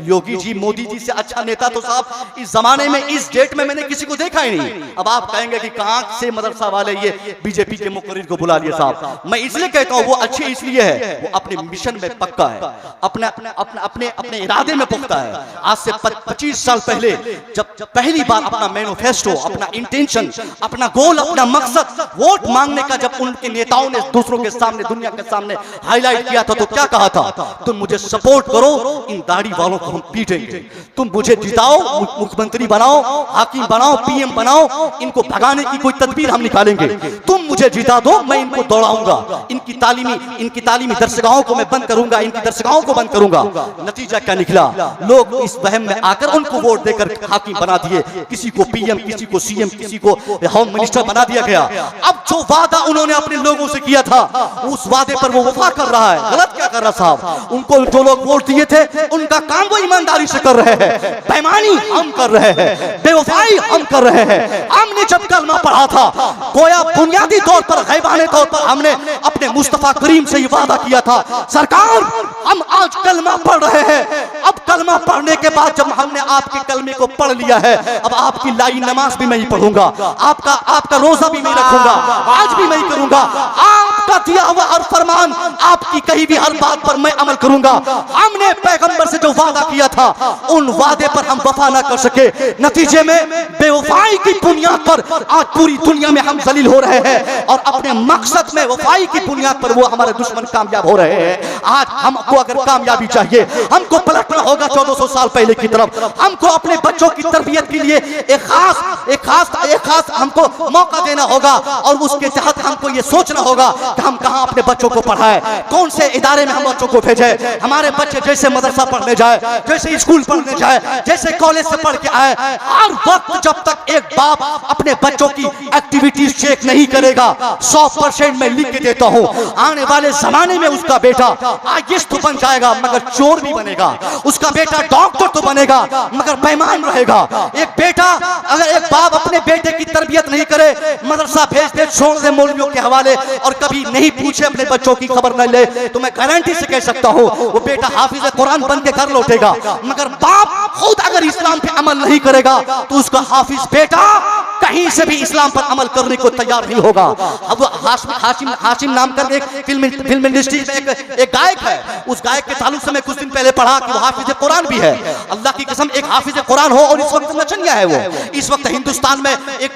योगी जी मोदी जी से अच्छा नेता तो साहब इस जमाने में इस डेट में मैंने किसी को देखा ही नहीं। अब आप कहेंगे कि कहां से मदरसा वाले ये बीजेपी के मुकर्रिर को बुला लिए साहब। मैं इसलिए कहता हूं वो अच्छे इसलिए है, वो अपने मिशन में पक्का है, अपने इरादे में पुख्ता है। आज से 25 साल पहले जब पहली बार अपना मैनिफेस्टो, अपना इंटेंशन, अपना गोल, अपना मकसद वोट मांगने का जब उनके नेताओं ने दूसरों के सामने, दुनिया के सामने हाईलाइट किया था तो क्या कहा था? तुम मुझे सपोर्ट करो, इन दाढ़ी वालों को हम पीटेंगे। तुम मुझे जिताओ, मुख्यमंत्री बनाओ, हाकिम बनाओ, पीएम बनाओ, इनको भगाने की कोई तदबीर हम निकालेंगे। तुम मुझे जिता दो, मैं इनको दौड़ाऊंगा, इनकी तालीमी दरसगाहों को मैं बंद करूंगा, इनकी दरसगाहों को बंद करूंगा। नतीजा क्या निकला? लोग इस वहम में आकर उनको वोट देकर हाकिम बना दिए, किसी को पीएम, किसी को सीएम, किसी को होम मिनिस्टर बना दिया गया। अब जो वादा उन्होंने अपने लोगों से किया था उस वादे पर वो वफा कर रहा है। गलत क्या कर रहा साहब? उनको जो लोग वोट दिए थे उनका काम वो ईमानदारी से कर रहे हैं, बेईमानी हम कर रहे हैं, बेवफाई हम कर रहे हैं। हमने जब कलमा पढ़ा था गोया बुनियादी तौर पर, गैबाने तौर पर हमने अपने मुस्तफा करीम से ये वादा किया था, सरकार हम आज कलमा पढ़ रहे हैं। अब कलमा पढ़ने के बाद जब हमने आपके कलमे को पढ़ लिया है, अब आपकी लाई नमाज भी मैं ही पढ़ूंगा, आपका रोजा भी मैं रखूंगा, आज भी मैं करूंगा, आपका दिया हुआ हर फरमान, आपकी कही भी हर बात पर मैं अमल करूंगा। हमने पैगंबर से जो वादा किया था उन वादे पर हम वफा ना कर सके, नतीजे में बेवफाई की बुनियाद पर आज पूरी दुनिया में हम जलील हो रहे हैं और अपने मकसद में वफाई की बुनियाद पर वो हमारे दुश्मन कामयाब हो रहे हैं। आज हमको अगर कामयाबी चाहिए, हमको पलटना होगा 1400 साल पहले की तरफ। हमको अपने बच्चों की तरबियत के लिए एक खास हमको मौका देना होगा और उसके तहत हमको ये सोचना होगा कि हम कहां अपने बच्चों को पढ़ाएं, कौन से इदारे में हम बच्चों को भेजें। हमारे बच्चे जैसे मदरसा पढ़ने जाए, जैसे स्कूल पढ़ने जाए, जैसे कॉलेज से पढ़ के आए, हर वक्त जब तक एक बाप अपने बच्चों की एक्टिविटीज चेक नहीं करेगा, 100% मैं लिख के देता हूं, आने वाले जमाने में उसका बेटा आईएएस तो बन जाएगा मगर चोर भी बनेगा, उसका बेटा डॉक्टर तो बनेगा मगर बेईमान रहेगा। एक बेटा अगर एक बाप अपने बेटे की तरबियत नहीं करे, मदरसा भेज दे, छोड़ दे मौलवियों के हवाले और कभी नहीं पूछे, अपने बच्चों की खबर न ले, तो मैं गारंटी से कह सकता हूं वो बेटा हाफिज कुरान बन के घर लौटेगा। मगर बाप खुद अगर इस्लाम पे अमल नहीं करेगा तो उसका हाफिज बेटा कहीं से भी इस्लाम पर अमल करने को तैयार नहीं होगा। अब हाशिम नाम कर एक फिल्म इंडस्ट्री में एक गायक है, उस गायक के ताल्लुक से मैं कुछ दिन पहले पढ़ा कि वो हाफिज कुरान भी है। अल्लाह की कसम, एक हाफिज कुरान हो और इस वक्त नचनिया है वो। इस वक्त हिंदुस्तान में एक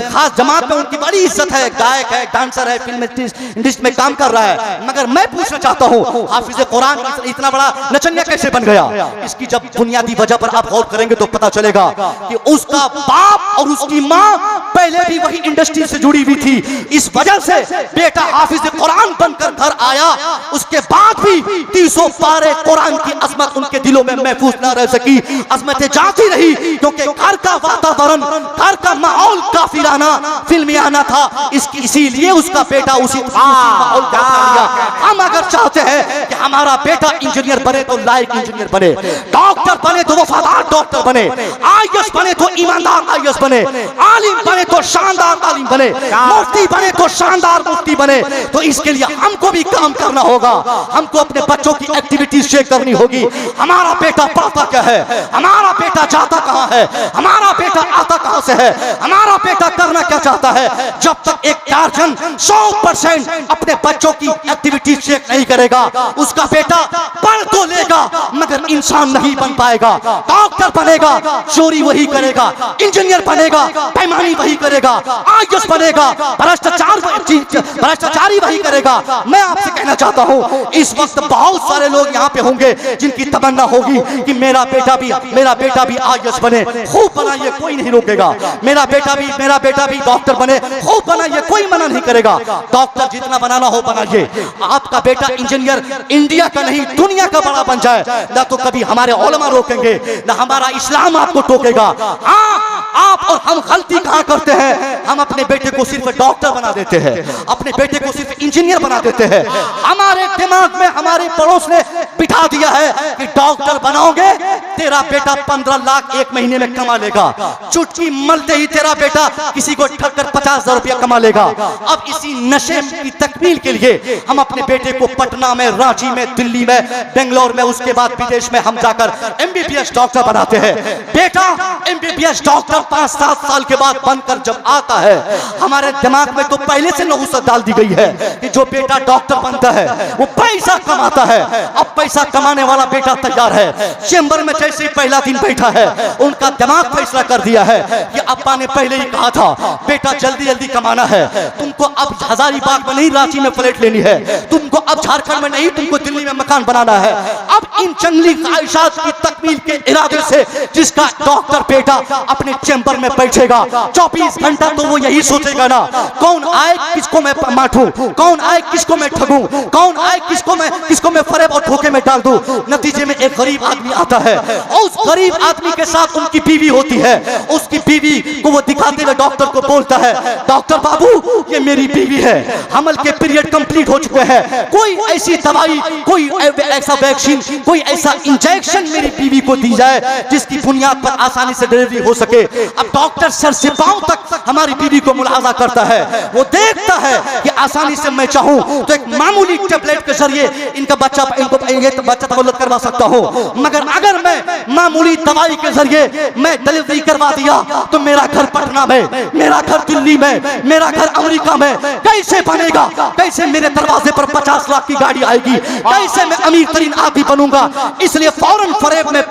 खास जमात में उनकी बड़ी इज्जत है, गायक है, डांसर है, फिल्म इंडस्ट्री में काम कर रहा है। मगर मैं पूछना चाहता हूँ हाफिज कुरान इतना बड़ा नचनिया कैसे बन गया? इसकी जब बुनियादी वजह पर आप गौर करेंगे तो पता चलेगा कि उसका बाप और उसकी माँ पहले भी वही इंडस्ट्री से जुड़ी हुई थी। इस वजह से बेटा हाफिज कुरान बनकर घर आया, उसके बाद भी 300 पारे कुरान की अजमत उनके दिलों में महफूज न रह सकी, अजमतें जाती रही क्योंकि घर का वातावरण, घर का माहौल काफिराना, फिल्मियाना था। इसीलिए उसका बेटा उसी माहौल का लिया। हम अगर चाहते हैं कि हमारा बेटा इंजीनियर बने तो लायक इंजीनियर बने, डॉक्टर बने तो वफादार डॉक्टर बने, आईएएस बने तो ईमानदार आईएएस बने, आलिम बने तो शानदार आलिम बने, मुफ्ती बने तो शानदार मुफ्ती बने, तो इसके लिए हमको भी काम करना होगा। हमको अपने बच्चों की एक्टिविटीज चेक करनी होगी। हमारा बेटा पढ़ता क्या है, हमारा बेटा जाता कहाँ है, हमारा बेटा आता कहाँ से है, हमारा बेटा करना क्या चाहता है। जब तक एक गार्जियन 100% अपने बच्चों की एक्टिविटीज चेक नहीं करेगा, उसका बेटा पढ़ तो लेगा मगर इंसान नहीं बन पाएगा। डॉक्टर बनेगा, चोरी वही करेगा, इंजीनियर बनेगा, बेईमानी वही करेगा, आईएएस बनेगा, भ्रष्टाचारी वही करेगा। मैं आपसे कहना चाहता हूँ इस वक्त बहुत सारे लोग यहाँ पे होंगे जिनकी तमन्ना होगी कि मेरा बेटा भी आईएएस बने, खूब बनाइए, कोई नहीं रोकेगा। मेरा बेटा भी डॉक्टर बने, खूब बनाइए, कोई मना नहीं करेगा। डॉक्टर जितना बनाना हो बनाइए। आपका बेटा इंजीनियर इंडिया का नहीं दुनिया का बड़ा बन जाए, ना तो कभी हमारे उलमा रोकेंगे, ना हमारा इस्लाम आपको टोकेगा। हाँ, आप और हम गलती कहाँ करते हैं, हम अपने बेटे को सिर्फ डॉक्टर बना देते हैं, अपने बेटे को सिर्फ इंजीनियर बना देते हैं। हमारे दिमाग में हमारे पड़ोस ने बिठा दिया है कि डॉक्टर बनाओगे तेरा बेटा 15 लाख एक महीने में कमा लेगा। चुटकी मलते ही तेरा बेटा किसी को ठगकर 50,000 रुपया कमा लेगा। अब इसी नशे की तकमील के लिए हम अपने बेटे को पटना में, रांची में, दिल्ली में, बेंगलोर में, उसके बाद विदेश में हम जाकर MBBS डॉक्टर बनाते हैं। बेटा MBBS डॉक्टर 5-7 साल के बाद बनकर जब आता है, हमारे दिमाग में तो पहले से नहुसत डाल दी गई है कि जो बेटा डॉक्टर बनता है वो पैसा कमाता है। अब पैसा कमाने वाला बेटा तैयार है। चेंबर में जैसे ही पहला दिन बैठा है, उनका दिमाग फैसला कर दिया है कि अब्बा ने पहले ही कहा था बेटा जल्दी जल्दी कमाना है, तुमको अब हजारीबाग में नहीं रांची में फ्लैट लेनी है, तुमको अब झारखंड में नहीं, तुमको दिल्ली में मकान बनाना है। अब इन जंगली ख्वाहिशात की तकमील के इरादे से जिसका डॉक्टर बेटा अपने चेंबर में बैठेगा 24 घंटा, तो वो यही सोचेगा ना, कौन आए किसको मैं माठूं, कौन आए किसको मैं ठगूं, कौन आए किसको मैं फरेब और धोखे में डाल दूं। नतीजे में एक गरीब आदमी आता है और उस गरीब आदमी के साथ उनकी बीवी होती है। उसकी बीवी को वो दिखाते हुए डॉक्टर को बोलता है, डॉक्टर बाबू ये मेरी बीवी है, हमल के पीरियड कंप्लीट हो चुके हैं, कोई ऐसी दवाई, कोई ऐसा वैक्सीन, कोई ऐसा इंजेक्शन मेरी बीवी को दी जाए जिसकी बुनियाद पर आसानी से डिलीवरी हो सके। अब डॉक्टर सर से पांव तक हमारी बीवी को मुलाहाजा करता है। वो देखता है कि आसानी से मैं चाहूं तो एक मामूली टेबलेट के जरिए इनका बच्चा तवल्लुद करवा सकता हूं, मगर अगर मैं मामूली दवाई के जरिए मैं डिलीवरी करवा दिया तो मेरा घर पटना में, मेरा घर दिल्ली में, मेरा घर अमेरिका में कैसे बनेगा? कैसे मेरे दरवाजे पर 50 लाख की गाड़ी आएगी? कैसे मैं अमीर तरीन आदमी बनूंगा? इसलिए फौरन फरेब में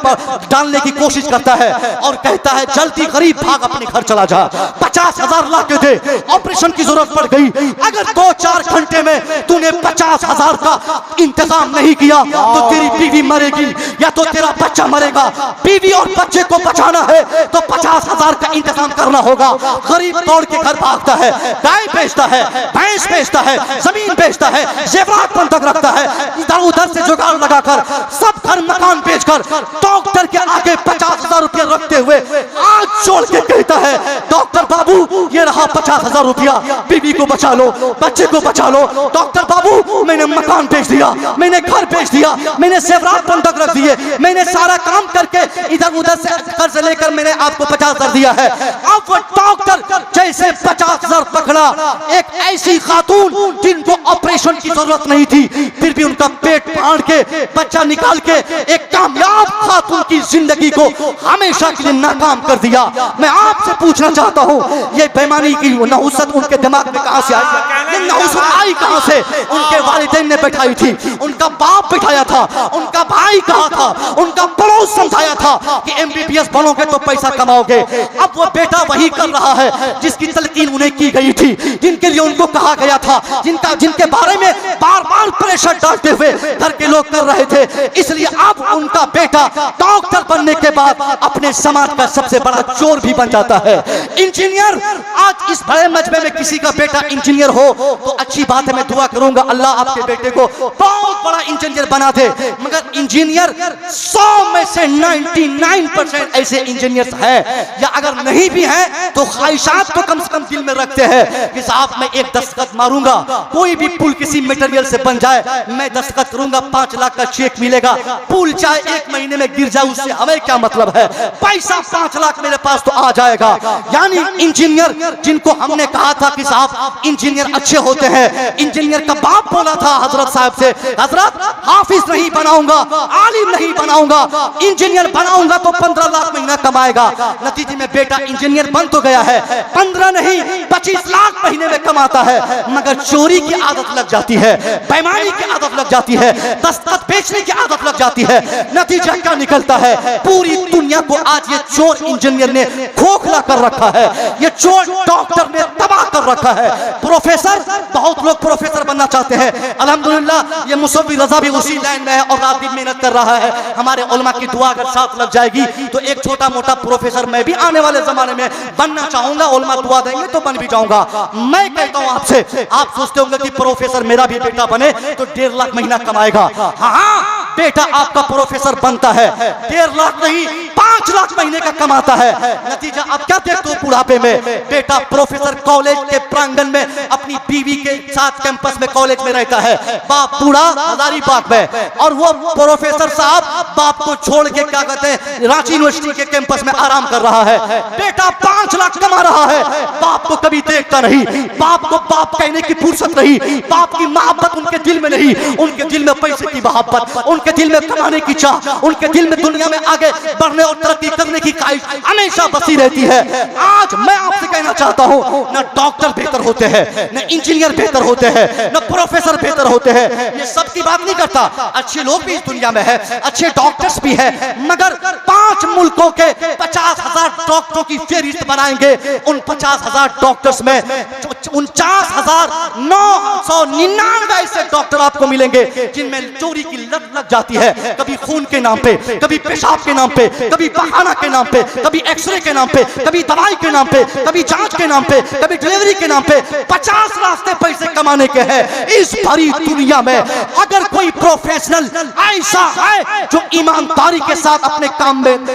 डालने की कोशिश करता है और कहता है जल्दी गरीब भाग अपने घर चला जा, 50,000 ला के दे, ऑपरेशन की जरूरत पड़ गई, अगर 2-4 घंटे में तूने 50,000 का इंतजाम नहीं किया तो तेरी बीवी मरेगी या तो तेरा बच्चा मरेगा। बीवी और बच्चे को बचाना है तो 50,000 का इंतजाम करना होगा। गरीब दौड़ के घर भागता है, गाय बेचता है, भैंस बेचता है, जमीन बेचता है, जेवरात बंधक रखता है, इधर उधर से जुगाड़ लगाकर सब घर मकान बेचकर डॉक्टर के आगे 50,000 रुपया रखते हुए हाथ जोड़ के कहता है डॉक्टर बाबू ये रहा 50,000 रुपया, बीवी को बचा लो, बच्चे को बचा लो। डॉक्टर बाबू मैंने मकान बेच दिया, मैंने घर बेच दिया, मैंने जेवरात बंधक रख दिए, मैंने सारा काम करके इधर उधर से कर्ज लेकर मैंने आपको 50,000 दिया है। अब वो डॉक्टर जैसे 50,000 पकड़ा, एक ऐसी खातून जिनको ऑपरेशन की जरूरत नहीं थी फिर भी उनका पेट फाड़ के बच्चा निकाल के एक कामयाब खातून की जिंदगी को हमेशा के लिए नाकाम कर दिया। मैं आपसे पूछना चाहता हूँ ये बेईमानी की नहुसत उनके दिमाग में कहां से आई? ये नहुसत आई कहां से? उनके वालिदैन ने बैठाई थी, उनका बाप बैठाया था, उनका भाई कहा था, उनका पड़ोस समझाया था कि MBBS बनोगे तो पैसा कमाओगे। अब वो बेटा वही कर रहा है जिसकी तलकीन उन्हें की गई थी, जिनके लिए उनको कहा गया था, जिनके बारे में बार बार प्रेशर डालते हुए घर के लोग कर रहे थे। इसलिए अब उनका बेटा डॉक्टर बनने के बाद अपने समाज का सबसे बड़ा चोर भी बन जाता है, इंजीनियर। आज इस बड़े मजमे में किसी का बेटा इंजीनियर हो तो अच्छी बात है, मैं दुआ करूंगा अल्लाह आपके बेटे को बहुत बड़ा इंजीनियर बना दे। मगर इंजीनियर 100 में से 99% ऐसे इंजीनियर्स हैं या अगर नहीं भी हैं तो ख्वाहिशात तो कम से कम दिल में रखते हैं कि साहब मैं एक दस्तखत मारूंगा, कोई भी पुल किसी मटेरियल से बन जाए, मैं दस्तखत करूंगा, 5 लाख का चेक मिलेगा, पुल चाहे 1 महीने में गिर जाए उससे हमें क्या मतलब है, पैसा 5 लाख मेरे पास तो आ जाएगा। यानी इंजीनियर जिनको हमने कहा था कि साहब इंजीनियर अच्छे होते हैं, इंजीनियर का बाप बोला था हजरत साहब से, हजरत हाफिज नहीं बनाऊंगा, आलिम नहीं बनाऊंगा, इंजीनियर बनाऊंगा तो 15 लाख महीना कमाएगा। नतीजे में बेटा इंजीनियर बन तो गया है, 15 नहीं 25 लाख महीने में कमाता है, मगर चोरी की आदत लग जाती है, बेईमानी की आदत लग जाती है, दस्तखत बेचने की आदत लग जाती है। नतीजा क्या निकलता है? पूरी दुनिया को आज ये चोर इंजीनियर ने खोखला कर रखा है, ये चोर डॉक्टर ने तबाह कर रखा है। प्रोफेसर, बहुत लोग प्रोफेसर बनना चाहते हैं, अल्हम्दुलिल्लाह ये मुसव्वी रजा भी उसी लाइन में है और रात दिन मेहनत कर रहा है। हमारे उलमा की दुआ अगर साथ लग जाएगी तो एक छोटा मोटा प्रोफेसर मैं भी आने वाले जमाने में बनना चाहूंगा, उलमा दुआ देंगे तो बन भी जाऊंगा। मैं कहता हूं आपसे, आप सोचते होंगे कि प्रोफेसर मेरा भी बेटा बने तो 1.5 लाख महीना कमाएगा। हाँ, बेटा आपका प्रोफेसर बनता है, 1.5 लाख नहीं 5 लाख महीने का कमाता है। नतीजा आप क्या देखते हो बुढ़ापे में? बेटा प्रोफेसर कॉलेज के प्रांगण में अपनी बीवी के साथ कैंपस में कॉलेज में रहता है, बाप बूढ़ा हजारीबाग में, और वो प्रोफेसर साहब बाप को छोड़ के क्या कहते हैं रांची यूनिवर्सिटी के कैंपस में आराम कर रहा है। बेटा 5 लाख कमा रहा है, बाप को कभी देखता नहीं, बाप को बाप कहने की फुर्सत नहीं, बाप की मोहब्बत उनके दिल में नहीं, उनके दिल में पैसे की मोहब्बत, उनके दिल में कमाने की चाह, उनके दिल में दुनिया में आगे बढ़ने और तरक्की करने की ख्वाहिश हमेशा बसी रहती है। आज मैं आपसे कहना चाहता हूं, न डॉक्टर बेहतर होते हैं, न इंजीनियर बेहतर होते हैं, न प्रोफेसर बेहतर होते हैं। ये सब की बात नहीं करता, अच्छे लोग भी इस दुनिया में है, अच्छे डॉक्टर्स भी है, मगर 5 मुल्कों के 50,000 डॉक्टरों की फेहरिस्त बनाएंगे, उन 50,000 डॉक्टर्स में 49,999 ऐसे डॉक्टर आपको मिलेंगे जिनमें चोरी की लत लग जाती है, कभी खून के नाम पे, कभी पेशाब के नाम पे, कभी बहाना के नाम पे, कभी एक्सरे के नाम पे, कभी दवाई के नाम पे, कभी जांच के नाम पे, कभी डिलीवरी के नाम पे। 50 रास्ते पैसे कमाने के हैं इस भरी दुनिया में। अगर कोई प्रोफेशनल ऐसा है जो ईमानदारी के साथ अपने काम में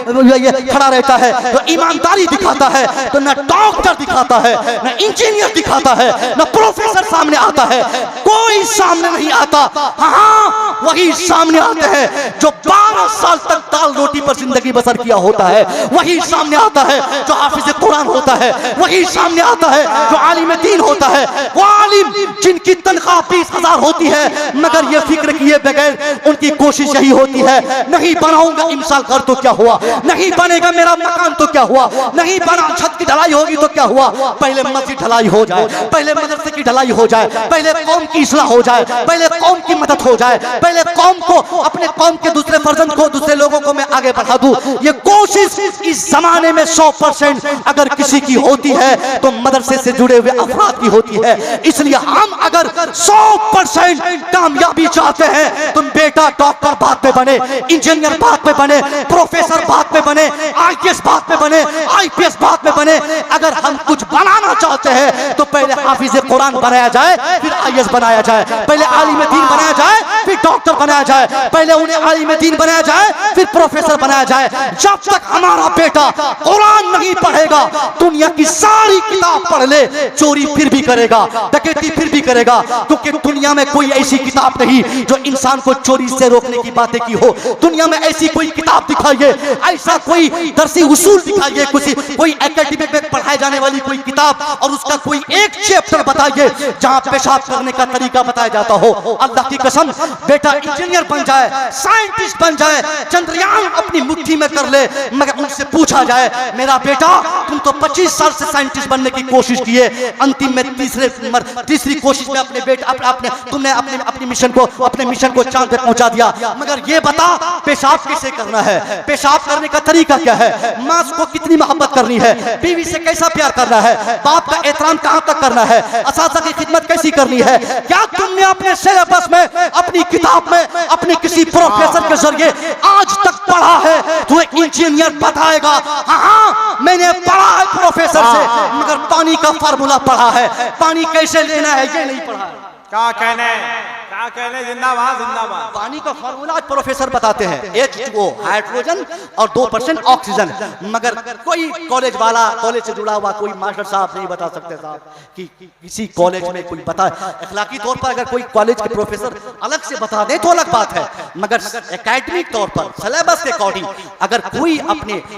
खड़ा रहता है, तो ईमानदारी दिखाता है, तो न डॉक्टर दिखाता है, न इंजीनियर दिखाता है, न प्रोफेसर सामने आता है, कोई सामने नहीं आता। हाँ, वही सामने आते हैं जो 12 साल तक दाल रोटी पर जिंदगी बसर किया होता है, वही सामने आता है जो हाफिज कुरान होता है, वही सामने आता है जो आलिम दीन होता है, वो आलिम जिनकी तनख्वाह 20,000 होती है, मगर ये फिक्र किए बगैर उनकी कोशिश यही होती है, नहीं बनाऊंगा इंसान घर तो क्या हुआ, नहीं बनेगा मेरा मकान तो क्या हुआ, नहीं बना छत की ढलाई होगी तो क्या हुआ, पहले मस्जिद ढलाई हो जाए, पहले मदरसे की ढलाई हो जाए, पहले कौम की इस्लाह हो जाए, पहले कौम की मदद हो जाए, पहले कौम को, अपने कौम के दूसरे फर्जंद को, दूसरे लोगों को मैं आगे बढ़ा दूं। ये कोशिश इस जमाने में 100% अगर किसी की होती है तो मदरसे से जुड़े हुए अफराद की होती है। इसलिए हम अगर 100% कामयाबी चाहते हैं, तुम बेटा डॉक्टर बात पे बने, इंजीनियर बात पे बने, प्रोफेसर बात पे बने, IAS बात पे बने, IPS बात पे बने। अगर हम कुछ बनाना चाहते हैं तो पहले हाफिज कुरान बनाया जाए, फिर IAS बनाया जाए, पहले आलिम दीन बनाया जाए, फिर डॉक्टर बनाया जाए, पहले उन्हें आलिम दीन बनाया जाए, फिर प्रोफेसर बनाया जाए। जब तक हमारा बेटा कुरान नहीं पढ़ेगा, दुनिया की सारी किताब पढ़ ले, चोरी फिर भी करेगा, डकैती फिर भी करेगा, क्योंकि दुनिया में कोई ऐसी किताब नहीं जो इंसान को चोरी से रोकने की बातें की हो। दुनिया में ऐसी कोई किताब दिखाइए, ऐसा कोई दरसी उसूल दिखाइए, कोई एकेडमिक में पढ़ाई जाने वाली कोई किताब और उसका कोई एक चैप्टर बताइए जहां पेशाब करने का तरीका बताया जाता हो। अल्लाह की कसम, बेटा इंजीनियर बन जाए, साइंटिस्ट बन जाए, चंद्रयान अपनी मुट्ठी में कर ले, मगर उनसे पूछा जाए, मेरा बेटा तुम तो 25 साल से साइंटिस्ट बनने की कोशिश किए, अंतिम में तीसरी कोशिश में तुमने अपने मिशन को चांद पे पहुंचा दिया, मगर ये बता पेशाब कैसे करना है, पेशाब करने का तरीका क्या है, माँ को कितनी मोहब्बत करनी है, बीवी से कैसा प्यार करना है, बाप का एहतराम कहां तक करना है, असातिज़ा की खिदमत कैसी करनी है। क्या तुमने अपने सिलेबस में, अपनी किताब में, अपने किसी प्रोफेसर के जरिए आज तक पढ़ा है? तो एक इंजीनियर बताएगा, हाँ मैंने पढ़ा है प्रोफेसर से, मगर पानी का फार्मूला पढ़ा है, पानी कैसे लेना है ये नहीं पढ़ा है। क्या कहने जिंदाबाद जिंदाबाद। पानी का फार्मूला आज प्रोफेसर बताते हैं, H2O हाइड्रोजन और 2% ऑक्सीजन, मगर कोई कॉलेज वाला, कॉलेज से जुड़ा हुआ कोई मास्टर साहब नहीं बता सकते साहब कि किसी कॉलेज में कोई बता। अखलाकी तौर पर अगर कोई कॉलेज के प्रोफेसर अलग से बता दे तो अलग बात है, मगर एकेडमिक तौर पर सिलेबस के अकॉर्डिंग अगर कोई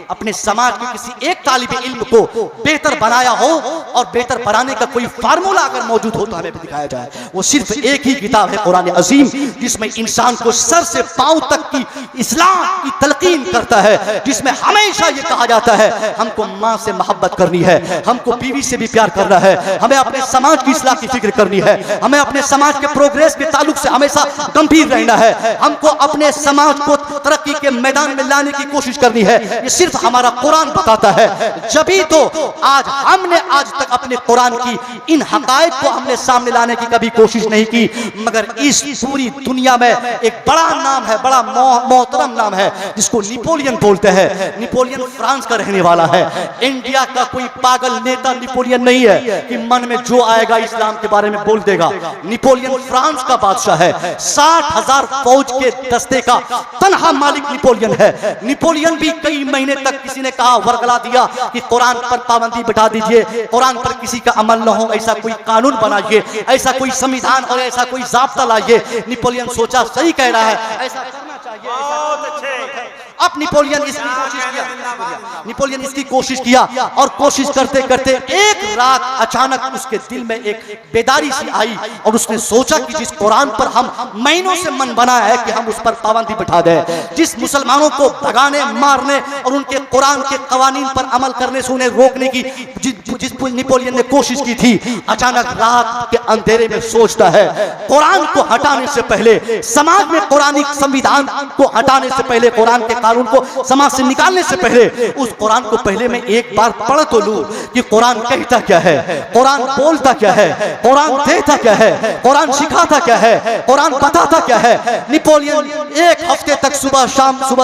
अपने समाज के किसी एक तालिब इल्म को बेहतर बनाया हो और बेहतर बनाने का कोई फार्मूला अगर मौजूद हो तो हमें भी दिखाया जाए। वो सिर्फ एक ही किताब है कुरान अजीम, जिसमें इंसान को सर से पांव तक की इस्लाम की तलकीन करता है, जिसमें हमेशा ये कहा जाता है हमको माँ से मोहब्बत करनी है, हमको बीवी से भी प्यार करना है, हमें अपने समाज की इस्लाह की फिक्र करनी है, हमें अपने समाज के प्रोग्रेस के ताल्लुक से हमेशा गंभीर रहना है, हमको अपने समाज को तरक्की के मैदान में लाने की कोशिश करनी है। ये सिर्फ हमारा कुरान बताता है। जभी तो हमने आज तक अपने कुरान की इन हकायक को हमने सामने लाने की कभी कोशिश नहीं की, मगर इस पूरी दुनिया में एक बड़ा नाम है, बड़ा मोहतरम नाम है, जिसको नेपोलियन बोलते हैं। नेपोलियन फ्रांस का रहने वाला है। इंडिया का कोई पागल नेता नेपोलियन नहीं है कि मन में जो आएगा इस्लाम के बारे में बोल देगा। नेपोलियन फ्रांस का बादशाह है। 60,000 फौज के दस्ते का तनहा मालिक नेपोलियन है। नेपोलियन भी कई महीने तक किसी ने कहा, वर्गला दिया कि कुरान पर पाबंदी बिठा दीजिए, कुरान पर किसी का अमल न हो, ऐसा कोई कानून बनाइए, ऐसा कोई संविधान और ऐसा कोई ज़ाब्ता लाइए। नेपोलियन सोचा सही कह रहा है, ऐसा करना चाहिए। बहुत अच्छे। अब नेपोलियन इसकी कोशिश किया, नेपोलियन इसकी कोशिश किया और कोशिश करते करते एक रात अचानक उसके दिल में एक बेदारी सी आई और उसने सोचा कि जिस कुरान पर हम महीनों से मन बनाया है कि हम उस पर पाबंदी बिठा दें, जिस मुसलमानों को भगाने, मारने और उनके कुरान के कवानीन पर अमल करने से उन्हें रोकने की जिस नेपोलियन ने कोशिश की थी, अचानक रात के अंधेरे में सोचता है कुरान को हटाने से पहले, समाज में कुरानी संविधान को हटाने से पहले, कुरान के कानून को समाज से निकालने से पहले उस कुरान को पहले मैं एक बार पढ़ तो लूं कि कुरान कहता क्या है, कुरान बोलता क्या है, कुरान देता क्या है, कुरान सिखाता क्या है, कुरान बताता क्या है। नेपोलियन एक हफ्ते तक सुबह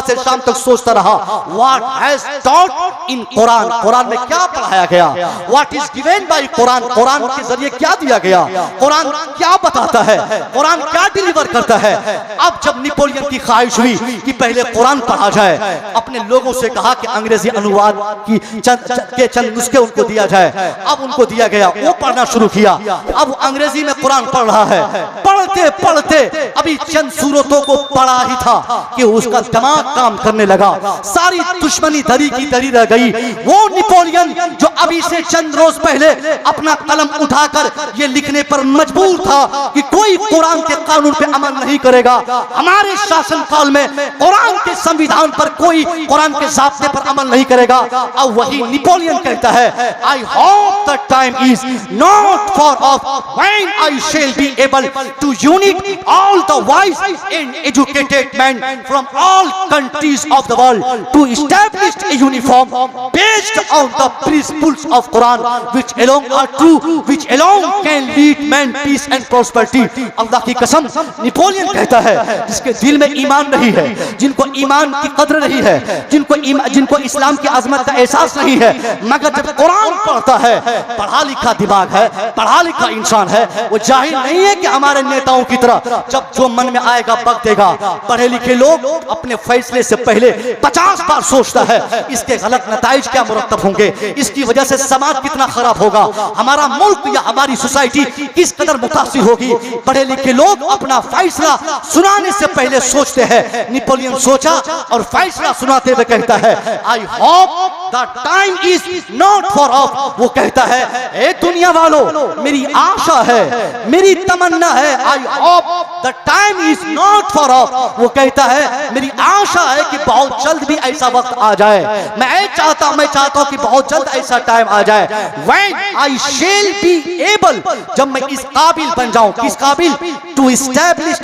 से शाम तक सोचता रहा, what has taught in Quran, Quran में क्या पढ़ाया गया, what is given by Quran, Quran के जरिए क्या दिया गया, कुरान क्या बताता है, कुरान क्या डिलीवर करता है। अब जब नेपोलियन की ख्वाहिश हुई कि पहले कुरान पढ़ा जाए, अपने लोगों से कहा कि अंग्रेजी अनुवाद की चंद नुस्खे उनको दिया जाए। अब उनको दिया गया, वो पढ़ना शुरू किया। अब अंग्रेजी में कुरान पढ़ रहा है। पढ़ते पढ़ते अभी चंद सूरतों को पढ़ा ही था कि उसका दिमाग काम करने लगा, सारी दुश्मनी धरी की धरी रह गई। वो नेपोलियन जो अभी से चंद रोज पहले अपना कलम उठाकर ये लिखने पर मजबूर था कि कोई कुरान के कानून पे अमल नहीं करेगा, हमारे शासन काल में कुरान के संविधान पर कोई कुरान के ज़ाब्ते पर अमल नहीं करेगा। अब वही नेपोलियन कहता है, I hope the time is not for off when I shall be able to unite all the wise and educated man from all countries of the world to establish a uniform based on the principles of Quran which along are true, which along can lead man peace and prosperity. अल्लाह की कसम, Napoleon कहता है जिसके दिल में ईमान नहीं है, जिनको ईमान की कद्र नहीं है, जिनको इस्लाम की अजमत का एहसास नहीं है, मगर जब कुरान पढ़ता है, पढ़ा लिखा दिमाग है, पढ़ा लिखा इंसान है, वो जाहिल नहीं है कि हमारे नेताओं की तरह जब जो मन में आएगा बक देगा। पढ़े लिखे लोग अपने फैसले से पहले 50 बार सोचता है इसके गलत नताइज क्या मुरत्तब होंगे, इसकी वजह से समाज कितना खराब होगा, हमारा मुल्क या हमारी सोसाइटी किस कदर मुतासिर होगी। पढ़े लिखे लोग अपना फैसला सुनाने से पहले सोचते हैं। नेपोलियन सोचा और फैसला सुनाते हुए कहता है, I hope the time is not for of. वो कहता है, ए दुनिया वालों, मेरी आशा है, मेरी तमन्ना है, I hope the time is not for of. वो कहता है, मेरी आशा है कि बहुत जल्द भी ऐसा वक्त आ जाए, मैं चाहता हूं कि बहुत जल्द ऐसा टाइम आ जाए, when I shall be able, जब मैं इस काबिल बन जाऊं, किस काबिल, to establish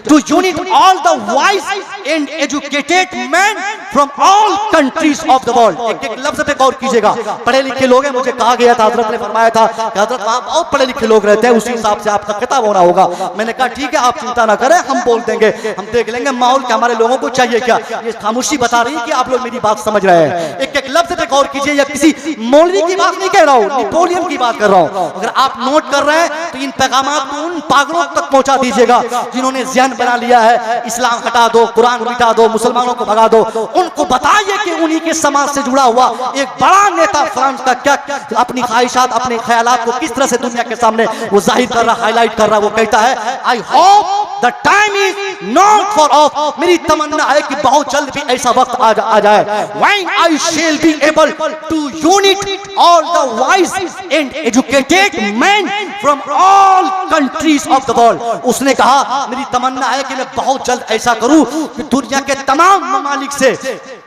to unite all the wise and educated man from all countries of the world. एक एक लफ्ज पे गौर कीजिएगा। पढ़े लिखे लोग हैं, मुझे कहा गया था, हजरत ने फरमाया था कि हजरत वहां बहुत पढ़े लिखे लोग रहते हैं, उसी हिसाब से आपका खिताब होना होगा। मैंने कहा ठीक है, आप चिंता ना करें, हम बोल देंगे, हम देख लेंगे माहौल क्या, हमारे लोगों को चाहिए क्या। ये खामोशी बता रही है कि आप लोग मेरी बात समझ रहे हैं। एक एक लफ्ज पे गौर कीजिए, या किसी मौलवी की बात नहीं कह रहा हूं, नेपोलियन की बात कर रहा हूं। अगर आप नोट कर रहे हैं तो इन पैगामात को उन पागलों तक पहुंचा दीजिएगा जिन्होंने ज़हन बना लिया है इस्लाम हटा दो, कुरान मिटा दो, मुसलमानों को भगा दो। उनको बताइए कि उन्हीं के समाज से जुड़ा हुआ एक बड़ा नेता फ्रांस का क्या अपनी ख्वाहिशात, अपने ख्यालात को किस तरह से दुनिया के सामने वो जाहिर कर रहा, हाईलाइट कर रहा। वो कहता है, I hope the time is not for of, मेरी तमन्ना है कि बहुत जल्द भी ऐसा वक्त आ जाए, when I shall be able to unite all the wise and educated man from all countries of the world. उसने कहा, मेरी तमन्ना है कि मैं बहुत जल्द ऐसा करूं कि दुनिया के तमाम ममालिक से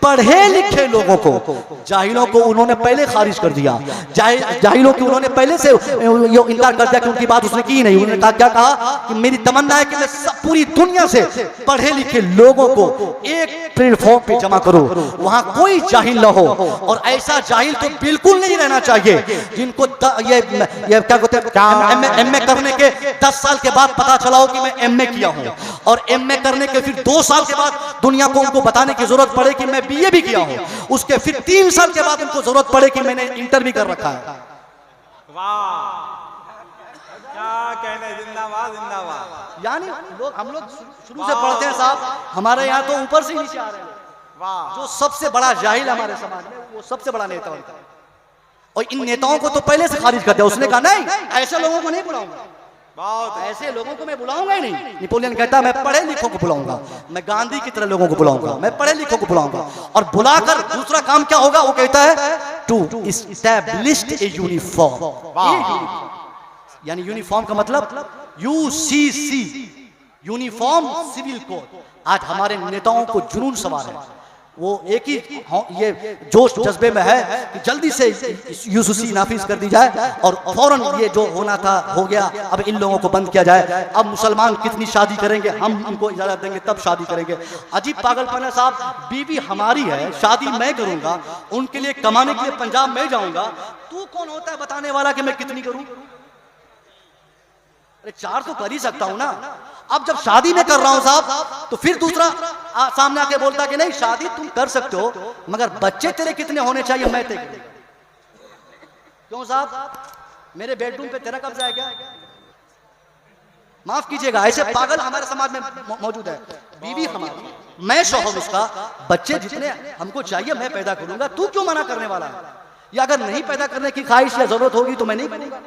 पढ़े लिखे लोगों को, जाहिलों को उन्होंने पहले खारिज कर दिया, जाहिलों की उन्होंने पहले से इनकार कर दिया कि उनकी बात उसने की नहीं। उन्होंने कहा, क्या कहा कि मेरी तमन्ना है कि मैं पूरी दुनिया से पढ़े लिखे लोगों को एक प्लेटफॉर्म पे जमा करूं, वहां कोई जाहिल न हो, और ऐसा जाहिल तो बिल्कुल नहीं रहना चाहिए जिनको ये क्या कहते हैं, एमए करने के 10 साल के बाद पता चला हो कि मैं एमए किया हूं, और एमए करने के फिर 2 साल के बाद दुनिया को उनको बताने की जरूरत पड़े कि मैं बीए भी किया हूं, उसके फिर 3 साल के बाद उनको जरूरत पड़े कि मैंने इंटर भी कर रखा है। वाह, क्या कहने, जिंदाबाद जिंदाबाद। यानी हम लोग शुरू से पढ़ते हैं साहब, हमारे यहाँ तो ऊपर से नीचे आ रहे हैं। वाह, जो सबसे बड़ा जाहिल हमारे समाज में वो सबसे बड़ा नेता होता है, और इन नेताओं को तो पहले से खारिज कर दिया। उसने कहा नहीं, ऐसे लोगों को नहीं बुलाऊंगा, बहुत ऐसे लोगों को मैं बुलाऊंगा ही नहीं। नेपोलियन कहता है मैं पढ़े लिखों को बुलाऊंगा, मैं गांधी की तरह लोगों को बुलाऊंगा, मैं पढ़े लिखों को बुलाऊंगा। और बुलाकर दूसरा काम क्या होगा, वो कहता है टू इस्टेब्लिश ए यूनिफॉर्म। यानी यूनिफॉर्म का मतलब यूसीसी, यूनिफॉर्म सिविल कोड। आज हमारे नेताओं को जुनून सवार है, वो एक ही ये जोश जज्बे में है कि जल्दी से यूसीसी नाफिज कर दी जाए और फौरन ये जो होना था हो गया, अब इन लोगों को बंद किया जाए। अब मुसलमान कितनी शादी करेंगे, हम उनको इजाजत देंगे तब शादी करेंगे। अजीब पागलपन है साहब, बीवी हमारी है, शादी मैं करूंगा, उनके लिए कमाने के लिए पंजाब में जाऊंगा, तू कौन होता है बताने वाला कि मैं कितनी करूं? अरे 4 तो कर ही सकता हूं ना। अब जब शादी में कर रहा हूं साहब, तो फिर दूसरा सामने आके बोलता कि नहीं शादी तुम कर सकते हो, मगर बच्चे तेरे कितने होने चाहिए मैं तय करूं। क्यों साहब, मेरे बेडरूम पे तेरा कब्जा है क्या? माफ कीजिएगा, ऐसे पागल हमारे समाज में मौजूद है। बीवी हमारी, मैं शौहर उसका, बच्चे जितने हमको चाहिए मैं पैदा करूंगा, तू क्यों मना करने वाला है? या अगर नहीं पैदा करने की ख्वाहिश या जरूरत होगी तो मैं नहीं करूंगा।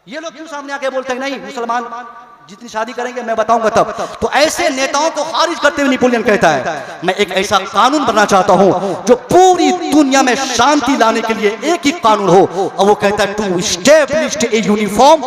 ये लोग क्यों सामने आके बोलते हैं नहीं मुसलमान जितनी शादी करेंगे मैं बताऊंगा तब। तो ऐसे नेताओं को खारिज करते हुए नेपोलियन कहता है मैं एक ऐसा कानून बनाना चाहता हूं जो पूरी दुनिया में शांति लाने के लिए एक ही कानून हो, और वो कहता है to establish a uniform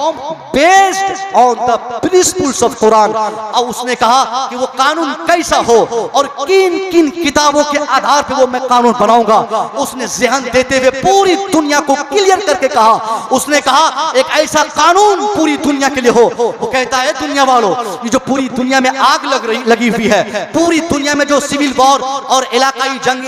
based on the principles of Quran. और उसने कहा कि वो कानून कैसा हो और किन किन किताबों के आधार पर वो मैं कानून बनाऊंगा। उसने ज़हन देते हुए पूरी दुनिया को क्लियर करके कहा, उसने कहा एक ऐसा कानून पूरी दुनिया के लिए हो। वो कहता है दुनिया वालों, ये जो पूरी दुनिया में आग लगी हुई है, पूरी दुनिया में जो सिविल वॉर और इलाकाई जंग,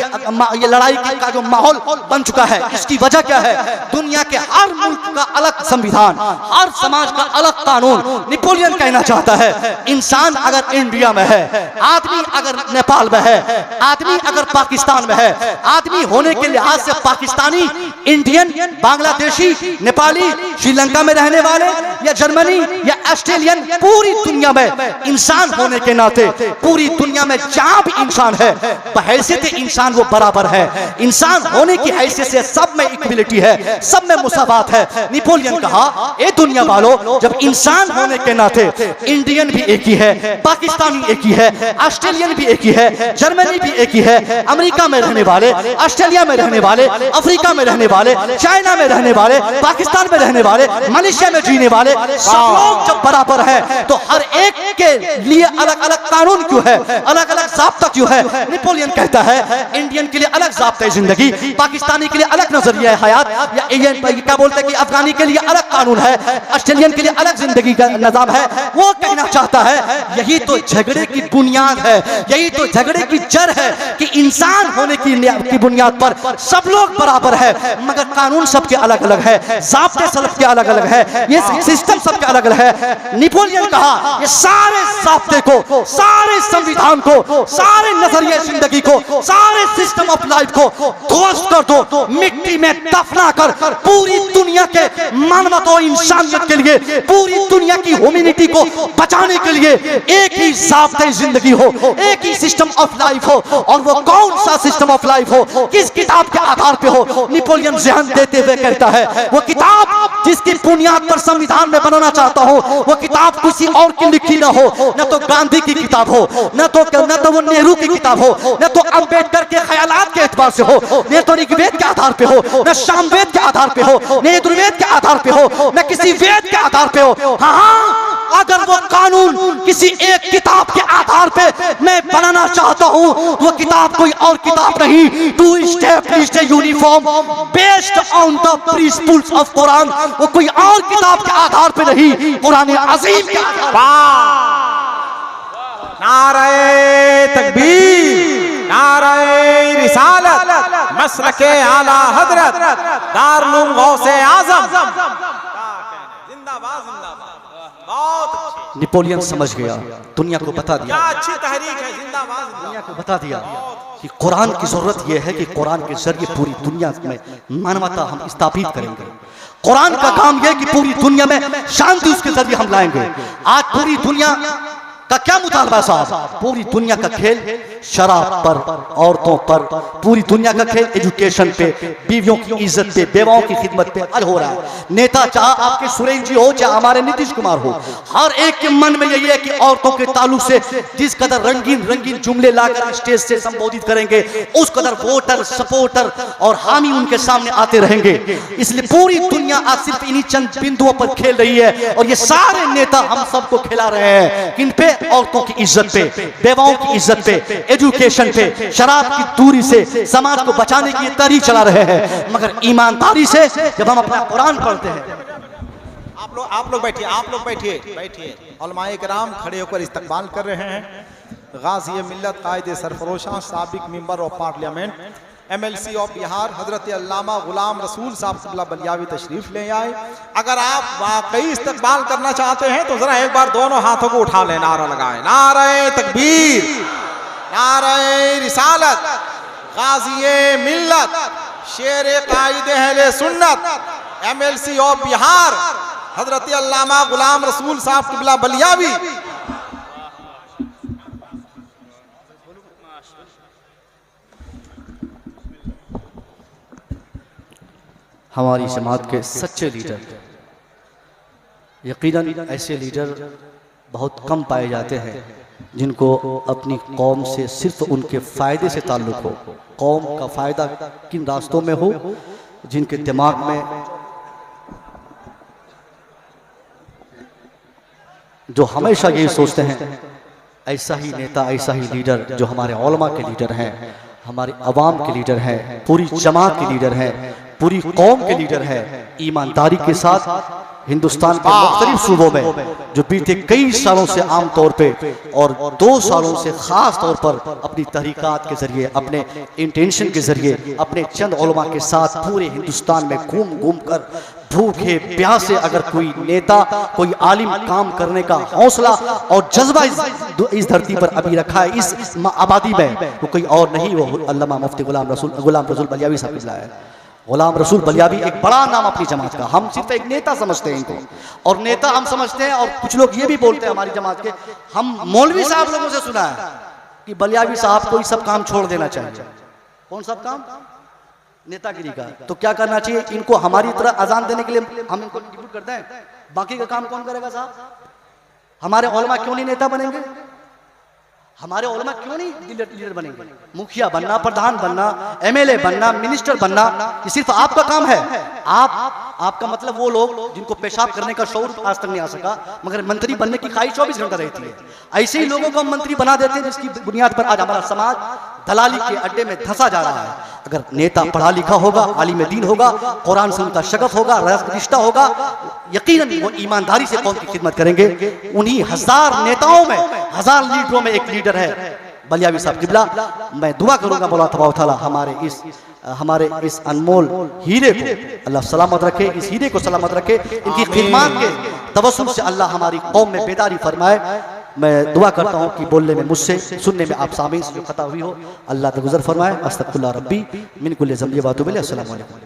ये लड़ाई का जो माहौल बन चुका है, इसकी वजह क्या है? दुनिया के हर मुल्क का अलग संविधान, हर समाज का अलग कानून। नेपोलियन कहना चाहता है इंसान अगर इंडिया में है, आदमी अगर नेपाल में है, आदमी अगर पाकिस्तान में है, आदमी होने के लिहाज से पाकिस्तानी, इंडियन, बांग्लादेशी, नेपाली, श्रीलंका में रहने वाले या जर्मनी या ऑस्ट्रेलियन, पूरी दुनिया में इंसान होने के नाते पूरी दुनिया में जहां भी इंसान है बहैसियत इंसान वो बराबर है। इंसान होने की हैसियत से सब में इक्वलिटी है, सब में मुसावात है। नेपोलियन कहा ए दुनिया वालों, जब इंसान होने के नाते इंडियन भी एक ही है, पाकिस्तानी एक ही है, ऑस्ट्रेलियन भी एक ही है, जर्मनी भी एक ही है, अमेरिका में रहने वाले, ऑस्ट्रेलिया में रहने वाले, अफ्रीका में रहने वाले, चाइना में रहने वाले, पाकिस्तान में रहने वाले, मलेशिया में जीने वाले, सब लोग जब बराबर है तो हर एक के लिए अलग अलग कानून क्यों है, अलग अलग ज़ाब्ता क्यों है? नेपोलियन कहता है इंडियन के लिए अलग ज़ाब्ता है जिंदगी, पाकिस्तानी के लिए अलग नजरिया है हयात, या क्या बोलते हैं कि अफगानी के लिए अलग कानून है, ऑस्ट्रेलियन के लिए अलग जिंदगी का निजाम है। वो कहना चाहता है यही तो झगड़े की बुनियाद है, यही तो झगड़े की जड़ है कि इंसान होने की बुनियाद पर सब लोग बराबर है, मगर कानून सबके अलग अलग है, ज़ाब्ते सबके अलग अलग है, ये सिस्टम सबके अलग अलग है। नेपोलियन कहा ये सारे ज़ाब्ते को, सारे संविधान को, सारे नजरिए जिंदगी को, सारे सिस्टम ऑफ लाइफ को ध्वस्त कर दो, मिट्टी में दफना कर पूरी दुनिया के मानवता और इंसानियत के लिए, पूरी दुनिया की ह्यूमैनिटी को बचाने के लिए एक ही ज़ाब्ते जिंदगी हो, एक ही सिस्टम ऑफ लाइफ हो। और वो कौन सा सिस्टम ऑफ लाइफ हो, किस किताब के आधार पे हो? नेपोलियन ज़हन देते हुए कहता है वो किताब जिसकी बुनियाद पर संविधान में बनाना चाहता हूं, वो किताब किसी और की लिखी ना हो, न तो गांधी की किताब हो, न तो वो नेहरू की किताब हो, न तो अंबेडकर के ख्यालात के एतबार से हो, न तो ऋग्वेद के आधार पे हो, न सामवेद के आधार पे हो, न यजुर्वेद के आधार पे हो, न किसी वेद के आधार पे हो। हाँ, अगर वो कानून किसी एक किताब के आधार पे मैं बनाना चाहता हूं, वो किताब कोई और किताब नहीं, to establish a uniform based on the principles of Quran. वो कोई और किताब के आधार पे नहीं, कुरान अज़ीम के आधार पे। नारे तकबीर, नारे रिसालत, मसलके आला हजरत दारुल गौसे आजम। जिंदाबाद जिंदाबाद, बहुत अच्छी, नेपोलियन समझ गया, दुनिया को बता दिया, क्या अच्छी तहरीक है, जिंदाबाद दुनिया को बता दिया कि कुरान की जरूरत यह है कि कुरान के जरिए पूरी दुनिया में मानवता हम स्थापित करेंगे। कुरान का काम यह है कि पूरी दुनिया में शांति उसके जरिए हम लाएंगे। आज पूरी दुनिया का क्या मुतालबा साहब? पूरी दुनिया का खेल शराब पर, औरतों पर, पूरी दुनिया का खेल एजुकेशन पे, बीवियों की इज्जत पे, बेवाओं की खिदमत पे आज हो रहा है। नेता चाहे आपके सुरेश जी हो चाहे हमारे नीतीश कुमार हो, हर एक के मन में यही है कि औरतों के ताल्लुक से जिस कदर रंगीन रंगीन जुमले लाकर स्टेज से संबोधित करेंगे उस कदर वोटर सपोर्टर और हामी उनके सामने आते रहेंगे। इसलिए पूरी दुनिया आज सिर्फ इन्हीं चंद बिंदुओं पर खेल रही है और ये सारे नेता हम सबको खिला रहे हैं। किन पे? औरतों की इज्जत पे, बेवाओं की इज्जत पे, एजुकेशन पे, शराब की दूरी से समाज को बचाने की तरीक चला रहे हैं। मगर ईमानदारी से जब हम अपना कुरान पढ़ते हैं। आप लोग बैठिए, आप लोग बैठिए। उलमाए किराम खड़े होकर इस्तकबाल कर रहे हैं। गाज़ी मिल्लत कायदे सरफरोशां साबिक member of parliament MLC of Bihar हजरत अल्लामा गुलाम रसूल साहब क़िबला बलियावी तशरीफ ले आए। अगर आप वाकई इस्तकबाल करना चाहते हैं तो जरा एक बार दोनों हाथों को उठा लें, नारा लगाएं, नारे तकबीर, नारे रिसालत, गाज़ी मिल्लत, शेर कायदे अहले सुन्नत MLC ऑफ बिहार हजरत अल्लामा गुलाम रसूल साहब क़िबला बलियावी। हमारी जमात के सच्चे लीडर, यकीनन ऐसे लीडर बहुत कम पाए जाते हैं जिनको अपनी कौम से सिर्फ उनके फ़ायदे से ताल्लुक़ हो, कौम का फ़ायदा किन रास्तों में हो, जिनके दिमाग में जो हमेशा यही सोचते हैं ऐसा ही नेता, ऐसा ही लीडर जो हमारे उलमा के लीडर हैं, हमारे अवाम के लीडर हैं, पूरी जमात के लीडर हैं, पूरी कौम के लीडर हैं। ईमानदारी के साथ हिंदुस्तान के मुख्तलिफ सूबों में जो बीते कई सालों से आम तौर पे और 2 सालों से खास तौर पर अपनी तहरीकात के जरिए, अपने इंटेंशन के जरिए, अपने चंद उलमा के साथ पूरे हिंदुस्तान में घूम घूम कर भूखे प्यासे अगर कोई नेता, कोई आलिम काम करने का हौसला और जज्बा इस धरती पर अभी रखा है, इस आबादी में, वो कोई और नहीं, वो अल्लामा मुफ्ती गुलाम रसूल बलियावी साहब है। गुलाम रसूल बलियावी एक बड़ा नाम अपनी जमात का। हम सिर्फ एक नेता समझते हैं इनको, और नेता हम समझते हैं, और कुछ लोग ये भी बोलते हैं हमारी जमात के, हम मौलवी साहब लोगों से सुना है कि बलियावी साहब को ये सब काम छोड़ देना चाहिए। कौन सब काम? नेतागिरी का। तो क्या करना चाहिए? इनको हमारी तरह अजान देने के लिए हम इनको डिप्यूट करते हैं, बाकी का काम कौन करेगा साहब? हमारे उलमा क्यों नहीं नेता बनेंगे? हमारे उलमा क्यों नहीं लीडर बनेंगे? मुखिया बनना, प्रधान बनना, MLA बनना, मिनिस्टर बनना, ये सिर्फ आपका काम है। आपका मतलब वो लोग जिनको पेशाब करने का शौर आज तक नहीं आ सका, मगर मंत्री बनने की ख्वाहिश 24 घंटा रहती है। ऐसे ही लोगों को हम मंत्री बना देते हैं जिसकी बुनियाद पर आज हमारा समाज दलाली के अड्डे में धंसा जा रहा है। अगर नेता पढ़ा लिखा होगा, आलिम दीन होगा, कुरान से उनका शगफ होगा, रिश्ता होगा, यकीनन वो ईमानदारी से कौम की खिदमत करेंगे। उन्हीं 1000 नेताओं में, 1000 लीडरों में एक लीडर है बलियावी साहब क़िबला। मैं दुआ करूंगा मौला तबारक व तआला हमारे इस अनमोल हीरे को अल्लाह सलामत रखे, इस हीरे को सलामत रखे, इनकी खिदमत के तवस्सुल से अल्लाह हमारी कौम में बेदारी फरमाए। मैं दुआ करता हूँ कि बोलने में मुझसे, सुनने में आप सामीन से जो खता हुई हो अल्लाह तगुज़र फरमाए। अस्तगफिरुल्लाह रब्बी मिन कुल्लि ज़ंबि व अतूबु इलैह। अस्सलामु अलैकुम।